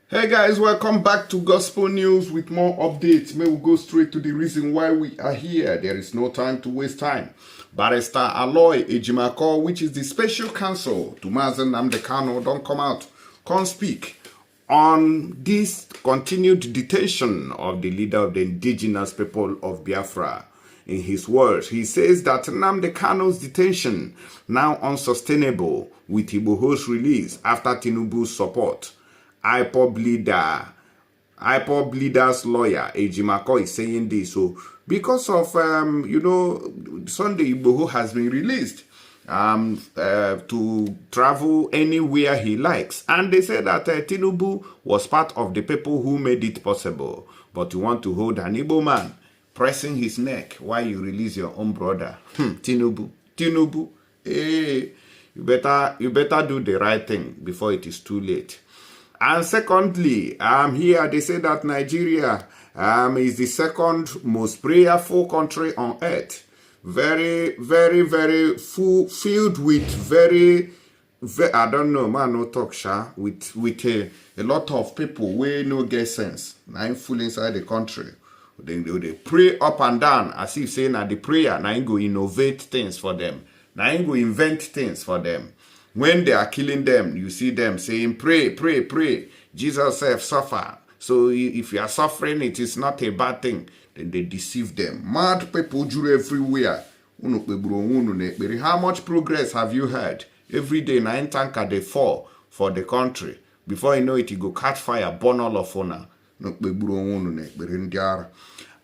Hey guys, welcome back to Gospel News with more updates. May we go straight to the reason why we are here. There is no time to waste time. Barrister Aloy Ejimakor, which is the special counsel to Nnamdi Kanu, don't come out, can't speak on this continued detention of the leader of the indigenous people of Biafra. In his words, he says that Nnamdi Kanu's detention now unsustainable with Igboho's release after Tinubu's support. IPOB leader's lawyer Ejimakor is saying this. So because of Sunday Igboho has been released to travel anywhere he likes, and they say that Tinubu was part of the people who made it possible. But you want to hold an Igbo man pressing his neck while you release your own brother. Tinubu, hey, you better do the right thing before it is too late. And secondly, here they say that Nigeria is the second most prayerful country on earth. Very, very, very filled with very, I don't know, man, no talk, with a lot of people where no get sense. Now full inside the country. They pray up and down as if saying that the prayer now go innovate things for them. Now go invent things for them. When they are killing them, you see them saying, pray, pray, pray. Jesus said, suffer. So if you are suffering, it is not a bad thing. Then they deceive them. Mad people do everywhere. How much progress have you heard? Every day, 9 tankers they fall for the country. Before you know it, you go catch fire, burn all of honor.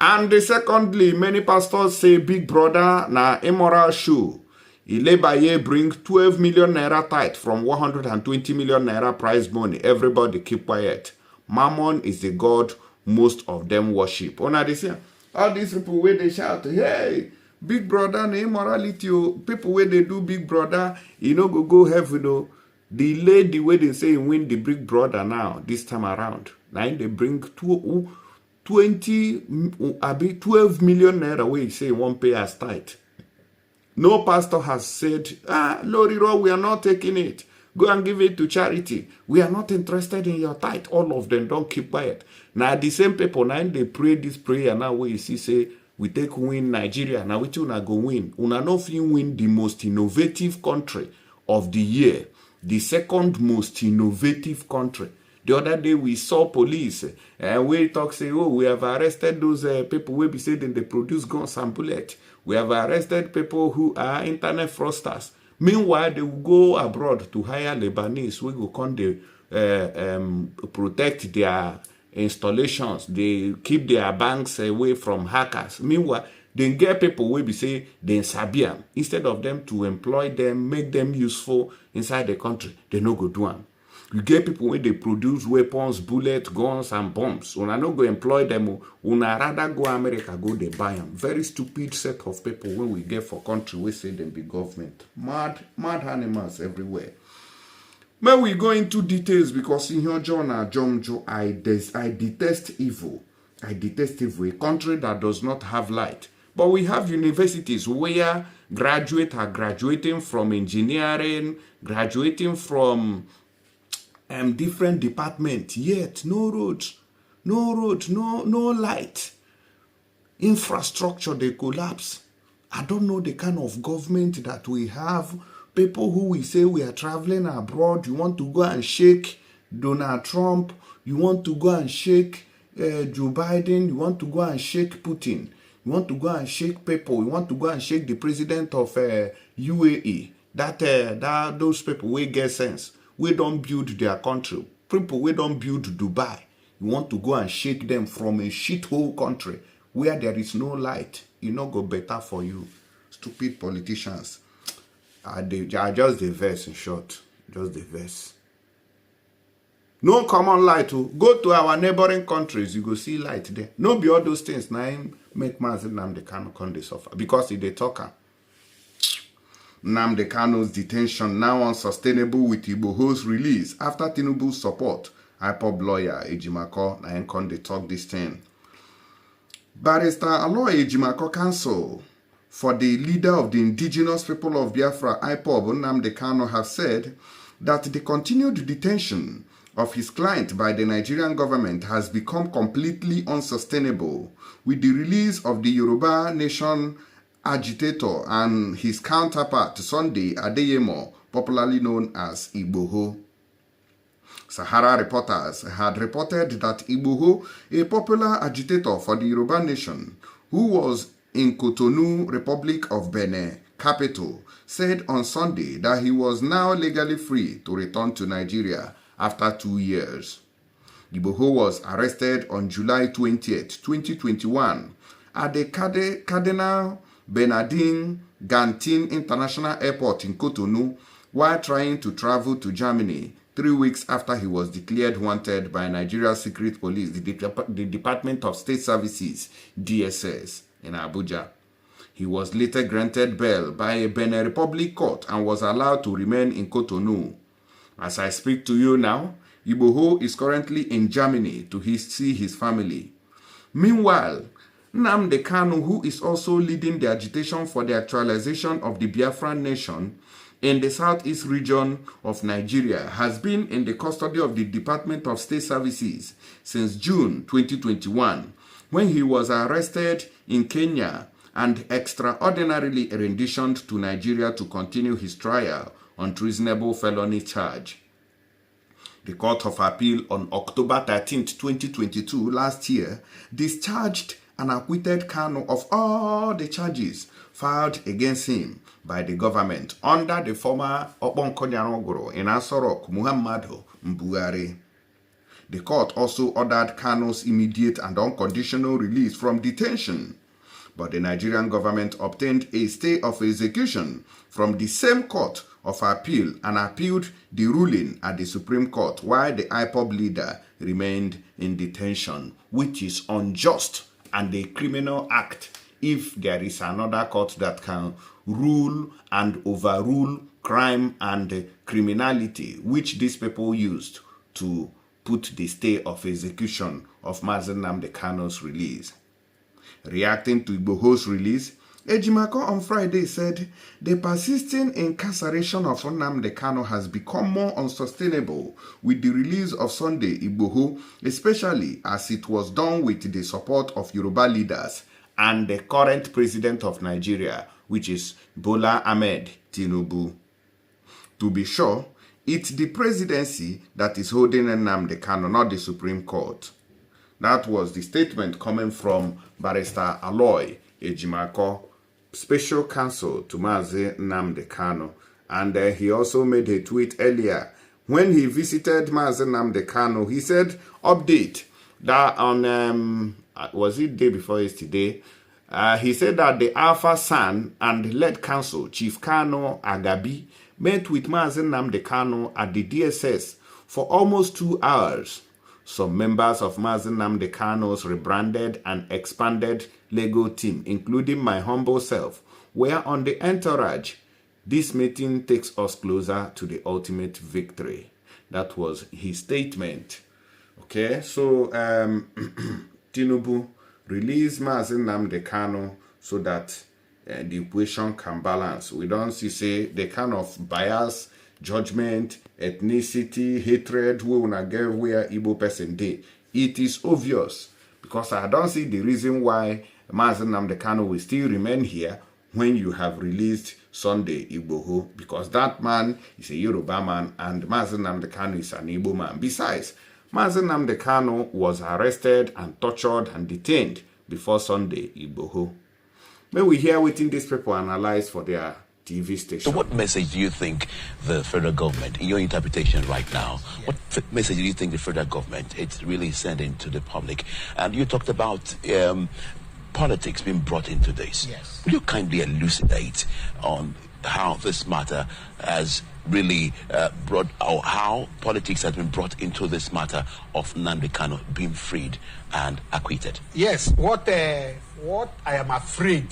And secondly, many pastors say Big Brother na immoral show. Ilebaye bring 12 million naira tithe from 120 million naira prize money. Everybody keep quiet. Mammon is the god most of them worship. All these people where they shout, hey, Big Brother na immorality. People where they do Big Brother, you know, go heaven. You know. The lady where they say win the Big Brother now, this time around. Now they bring 12 million naira where you say won't pay as tithe. No pastor has said, Loriro, we are not taking it. Go and give it to charity. We are not interested in your tithe. All of them don't keep quiet. Now the same people, now they pray this prayer now where you see say, we take win Nigeria. Now which una go win? Una no fit win the most innovative country of the year. The second most innovative country. The other day we saw police and we talk say, oh, we have arrested those people who be saying they produce guns and bullets. We have arrested people who are internet fraudsters. Meanwhile, they will go abroad to hire Lebanese. We go come they protect their installations. They keep their banks away from hackers. Meanwhile, they get people who be say they Sabia. Instead of them to employ them, make them useful inside the country, they no go do them. You get people when they produce weapons, bullets, guns, and bombs. Una no go employ them. Una rather go America, go they buy them. Very stupid set of people when we get for country, we say them be government. Mad animals everywhere. May we go into details because in your journal, Jomjo, I detest evil. I detest evil. A country that does not have light. But we have universities where graduates are graduating from engineering, graduating from different departments, yet no roads, no light. Infrastructure, they collapse. I don't know the kind of government that we have. People who we say we are traveling abroad, you want to go and shake Donald Trump, you want to go and shake Joe Biden, you want to go and shake Putin, you want to go and shake people, you want to go and shake the president of UAE. Those people will get sense. We don't build their country. People we don't build Dubai. You want to go and shake them from a shithole country where there is no light. It not go better for you. Stupid politicians. They are just the verse in short. Just the verse. No common light. Go to our neighboring countries. You go see light there. No be all those things. Now make man say Nnamdi Kanu come dey suffer. Because he dey talker. Nnamdi Kanu's detention now unsustainable with Igboho's release after Tinubu's support. IPOB lawyer Ejimakor and Conde talk this thing. Barrister Aloy Ejimakor counsel for the leader of the indigenous people of Biafra, IPOB, Nnamdi Kanu, have said that the continued detention of his client by the Nigerian government has become completely unsustainable with the release of the Yoruba Nation agitator and his counterpart Sunday Adeyemo, popularly known as Igboho. Sahara reporters had reported that Igboho, a popular agitator for the Yoruba Nation, who was in Cotonou, Republic of Benin, capital, said on Sunday that he was now legally free to return to Nigeria after 2 years. Igboho was arrested on July 20th, 2021 at the Cardinal Bernardin Gantin International Airport in Cotonou while trying to travel to Germany 3 weeks after he was declared wanted by Nigeria's secret police, the Department of State Services, DSS, in Abuja. He was later granted bail by a Benin Republic court and was allowed to remain in Cotonou. As I speak to you now, Igboho is currently in Germany to see his family. Meanwhile, Nnamdi Kanu, who is also leading the agitation for the actualization of the Biafran nation in the southeast region of Nigeria, has been in the custody of the Department of State Services since June 2021, when he was arrested in Kenya and extraordinarily renditioned to Nigeria to continue his trial on treasonable felony charge. The Court of Appeal on October 13, 2022, last year, discharged and acquitted Kanu of all the charges filed against him by the government under the former Obonkonyarogoro in Asorok, Muhammadu Mbuhari. The court also ordered Kanu's immediate and unconditional release from detention, but the Nigerian government obtained a stay of execution from the same Court of Appeal and appealed the ruling at the Supreme Court while the IPOB leader remained in detention, which is unjust and a criminal act if there is another court that can rule and overrule crime and criminality, which these people used to put the stay of execution of Mazi Nnamdi Kanu's release. Reacting to Igboho's release, Ejimakor on Friday said the persisting incarceration of Nnamdi Kanu has become more unsustainable with the release of Sunday Igboho, especially as it was done with the support of Yoruba leaders and the current president of Nigeria, which is Bola Ahmed Tinubu. To be sure, it's the presidency that is holding Nnamdi Kanu, not the Supreme Court. That was the statement coming from Barrister Aloy Ejimakor, special counsel to Mazi Nnamdi Kanu. And he also made a tweet earlier. When he visited Mazi Nnamdi Kanu, he said, update, that on, was it day before yesterday? He said that the Alpha San and lead counsel, Chief Kanu Agabi, met with Mazi Nnamdi Kanu at the DSS for almost 2 hours. Some members of Mazi Nnamdi Kanu's rebranded and expanded Lego team, including my humble self, were on the entourage. This meeting takes us closer to the ultimate victory. That was his statement. Okay, so Tinubu released Mazi Nnamdi Kanu so that the equation can balance. We don't see, say, the kind of bias, judgment, ethnicity, hatred we wanna get where Igbo person did. It is obvious because I don't see the reason why Mazi Nnamdi Kanu will still remain here when you have released Sunday Igboho, because that man is a Yoruba man and Mazi Nnamdi Kanu is an Igbo man. Besides, Mazi Nnamdi Kanu was arrested and tortured and detained before Sunday Igboho. May we hear what these people analyze for their TV station. So what message do you think the federal government, in your interpretation right now, what message do you think the federal government is really sending to the public? And you talked about politics being brought into this. Yes. Will you kindly elucidate on how this matter has really brought, or how politics has been brought into this matter of Nnamdi Kanu being freed and acquitted? Yes, what I am afraid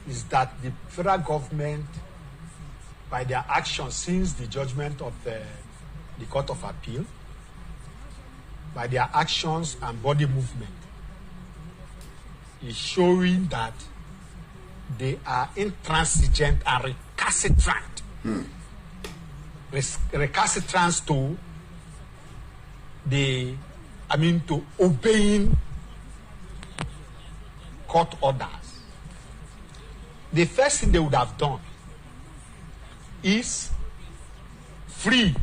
is that the federal government, by their actions since the judgment of the Court of Appeal, by their actions and body movement, is showing that they are intransigent and recalcitrant. Recalcitrant to to obeying court orders, the first thing they would have done is free.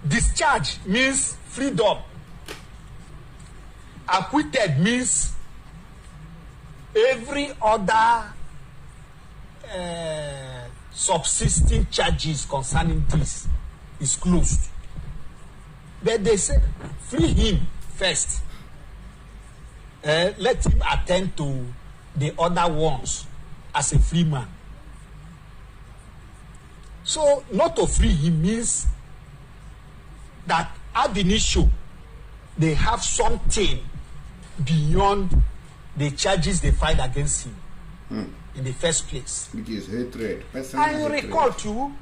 Discharge means freedom. Acquitted means every other subsisting charges concerning this is closed. But they say, free him first. Let him attend to the other ones as a free man. So, not to free him means that ab initio, they have something beyond the charges they filed against him in the first place. It is hatred. I recall too,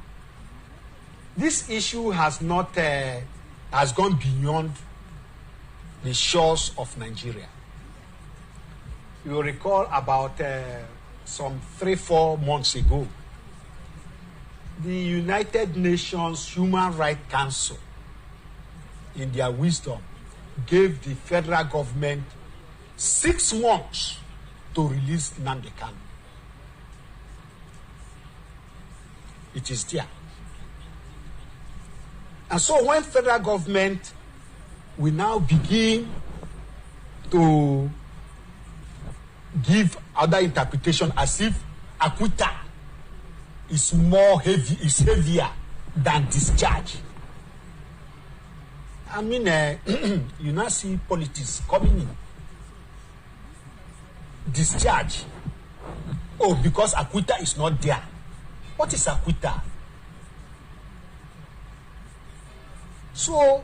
this issue has not has gone beyond the shores of Nigeria. You recall about some 3-4 months ago, the United Nations Human Rights Council, in their wisdom, gave the federal government 6 months to release Nnamdi Kanu. It is there. And so when federal government will now begin to give other interpretation as if acquittal is heavier than discharge. I mean, you now see politics coming in. Discharge. Oh, because acquittal is not there. What is acquittal? So,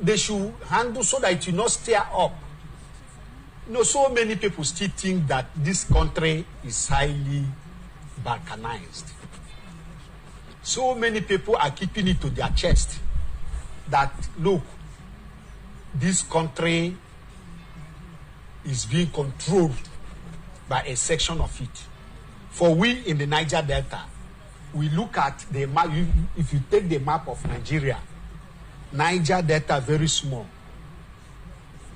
they should handle so that it will not stir up. You know, so many people still think that this country is highly balkanized. So many people are keeping it to their chest that, look, this country is being controlled by a section of it. For we in the Niger Delta, we look at the map. If you take the map of Nigeria, Niger Delta very small,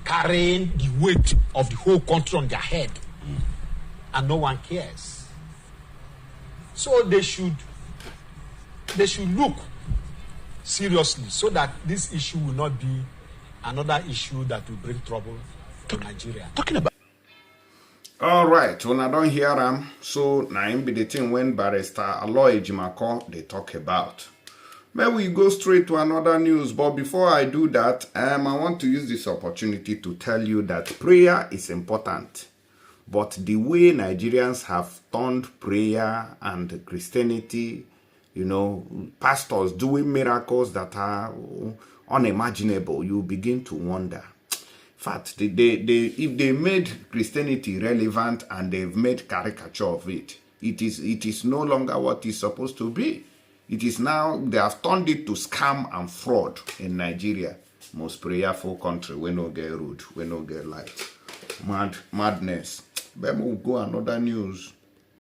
carrying the weight of the whole country on their head, and no one cares. So they should look seriously so that this issue will not be another issue that will bring trouble to Nigeria. Talking about. All right, when I don't hear them, so now be the thing when Barrister Aloy Ejimakor they talk about. May we go straight to another news, but before I do that, I want to use this opportunity to tell you that prayer is important. But the way Nigerians have turned prayer and Christianity, you know, pastors doing miracles that are unimaginable, you begin to wonder. In fact, if they made Christianity relevant and they've made caricature of it, it is no longer what it's supposed to be. It is now, they have turned it to scam and fraud in Nigeria. Most prayerful country, we no get road, we no get light. Madness. But we'll go another news.